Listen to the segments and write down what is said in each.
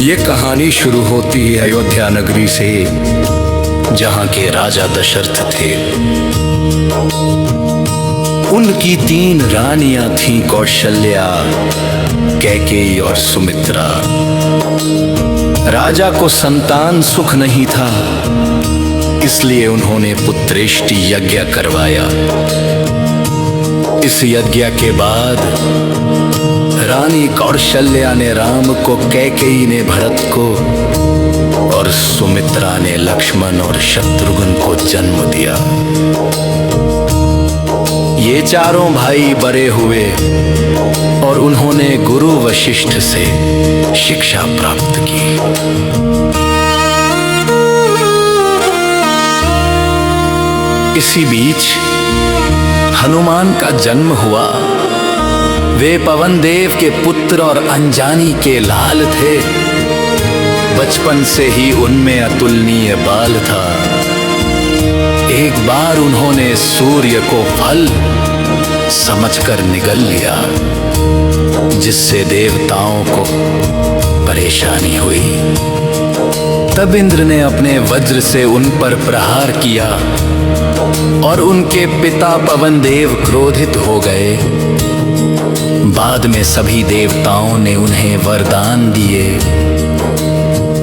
ये कहानी शुरू होती है अयोध्या नगरी से, जहां के राजा दशरथ थे। उनकी 3 रानियां थीं, कौशल्या, कैकेयी और सुमित्रा। राजा को संतान सुख नहीं था, इसलिए उन्होंने पुत्रेष्टि यज्ञ करवाया। इस यज्ञ के बाद रानी कौशल्या ने राम को, कैकेयी ने भरत को और सुमित्रा ने लक्ष्मण और शत्रुघ्न को जन्म दिया। ये चारों भाई बड़े हुए और उन्होंने गुरु वशिष्ठ से शिक्षा प्राप्त की। इसी बीच हनुमान का जन्म हुआ। वे पवन देव के पुत्र और अंजानी के लाल थे। बचपन से ही उनमें अतुलनीय बाल था। एक बार उन्होंने सूर्य को फल समझकर निगल लिया, जिससे देवताओं को परेशानी हुई। तब इंद्र ने अपने वज्र से उन पर प्रहार किया और उनके पिता पवन देव क्रोधित हो गए। बाद में सभी देवताओं ने उन्हें वरदान दिए,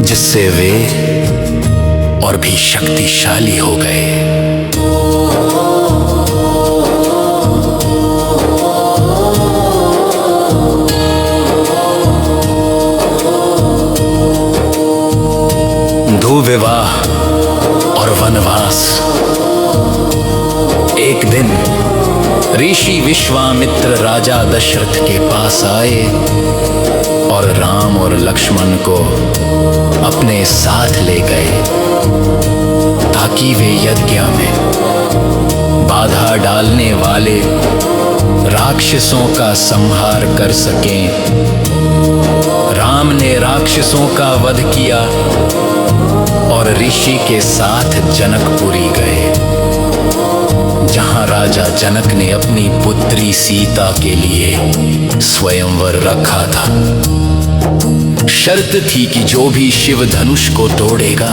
जिससे वे और भी शक्तिशाली हो गए। विवाह और वनवास। एक दिन ऋषि विश्वामित्र राजा दशरथ के पास आए और राम और लक्ष्मण को अपने साथ ले गए, ताकि वे यज्ञ में बाधा डालने वाले राक्षसों का संहार कर सकें। राम ने राक्षसों का वध किया और ऋषि के साथ जनकपुरी गए, जहां राजा जनक ने अपनी पुत्री सीता के लिए स्वयंवर रखा था। शर्त थी कि जो भी शिव धनुष को तोड़ेगा,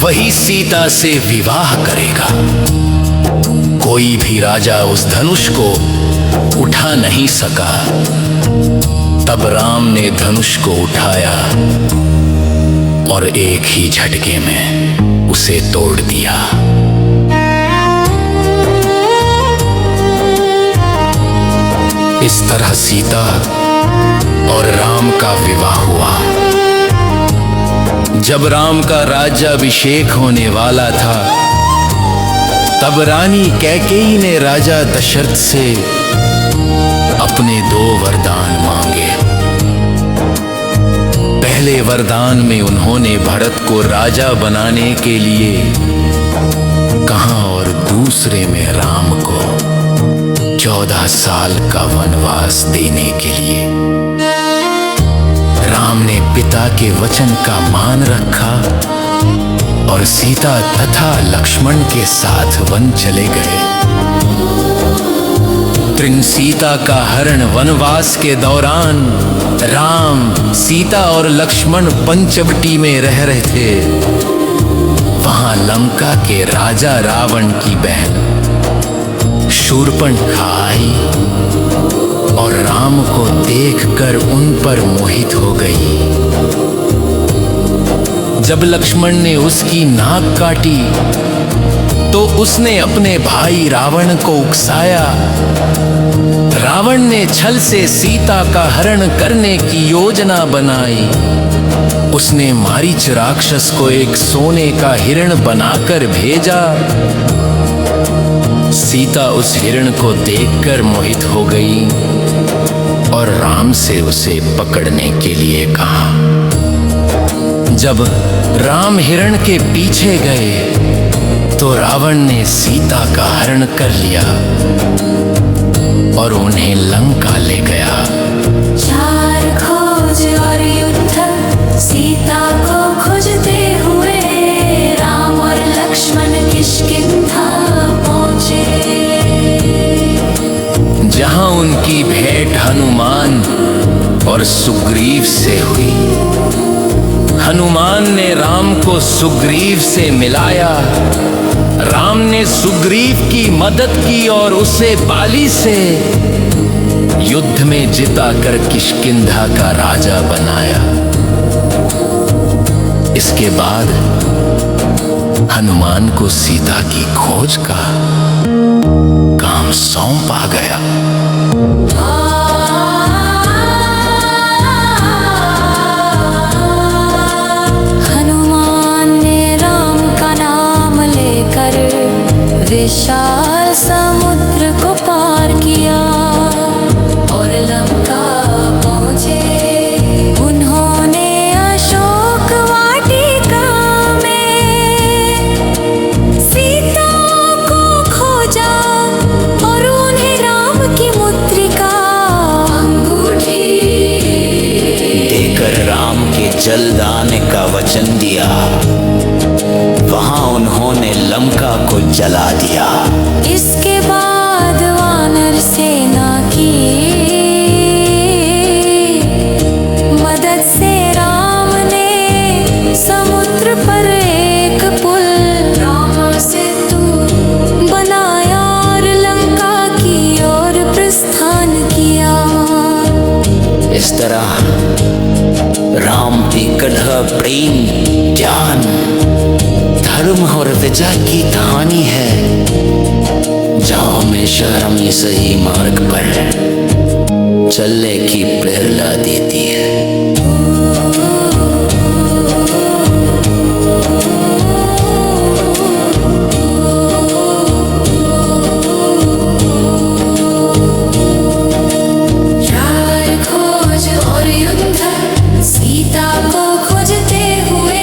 वही सीता से विवाह करेगा। कोई भी राजा उस धनुष को उठा नहीं सका। तब राम ने धनुष को उठाया और एक ही झटके में उसे तोड़ दिया। इस तरह सीता और राम का विवाह हुआ। जब राम का राज्याभिषेक होने वाला था, तब रानी कैकेयी ने राजा दशरथ से अपने 2 वरदान मांगे। पहले वरदान में उन्होंने भरत को राजा बनाने के लिए कहा और दूसरे में राम को 14 साल का वनवास देने के लिए। राम ने पिता के वचन का मान रखा और सीता तथा लक्ष्मण के साथ वन चले गए। सीता का हरण वनवास के दौरान राम, सीता और लक्ष्मण पंचवटी में रह रहे थे। वहां लंका के राजा रावण की बहन शूर्पणखा आई और राम को देखकर उन पर मोहित हो गई। जब लक्ष्मण ने उसकी नाक काटी, तो उसने अपने भाई रावण को उकसाया। रावण ने छल से सीता का हरण करने की योजना बनाई। उसने मारीच राक्षस को एक सोने का हिरण बनाकर भेजा। सीता उस हिरण को देखकर मोहित हो गई और राम से उसे पकड़ने के लिए कहा। जब राम हिरण के पीछे गए, तो रावण ने सीता का हरण कर लिया और उन्हें लंका ले गया। 4 खोज और युद्ध सीता को खोजते हुए राम और लक्ष्मण किष्किंधा पहुंचे। जहां उनकी भेंट हनुमान और सुग्रीव से हुई। हनुमान ने राम को सुग्रीव से मिलाया। राम ने सुग्रीव की मदद की और उसे बाली से युद्ध में जिताकर किष्किंधा का राजा बनाया। इसके बाद हनुमान को सीता की खोज का काम सौंपा गया। हनुमान ने राम का नाम लेकर विशाल समुद्र को पार किया और लंका पहुंचे। उन्होंने अशोक वाटिका में सीता को खोजा और उन्हें राम की मुद्रिका अंगूठी देकर राम के जलदान का वचन दिया। वहां उन्होंने लंका को जला दिया। इसके बाद वानर सेना की मदद से राम ने समुद्र पर एक पुल राम सेतु बनाया और लंका की ओर प्रस्थान किया। इस तरह राम की कथा प्रेम, ज्ञान, धर्म और विजय की कहानी है जो हमेशा हमें सही मार्ग पर चलने की प्रेरणा देती है। चार खोज और युद्ध सीता को खोजते हुए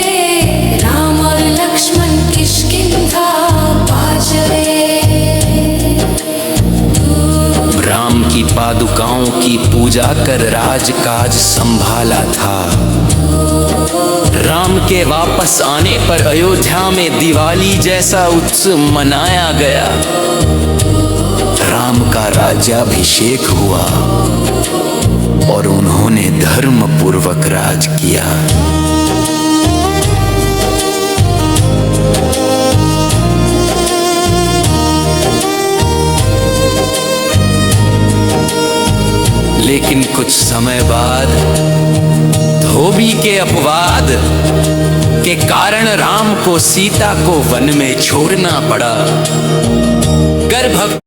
राम और लक्ष्मण किष्किंधा पहुंच गए। राम की पादुकाओं की पूजा कर राजकाज संभाला था। राम के वापस आने पर अयोध्या में दिवाली जैसा उत्सव मनाया गया। राम का राज्याभिषेक हुआ और उन्होंने धर्म पूर्वक राज किया। लेकिन कुछ समय बाद धोबी के अपवाद के कारण राम को सीता को वन में छोड़ना पड़ा। गर्भ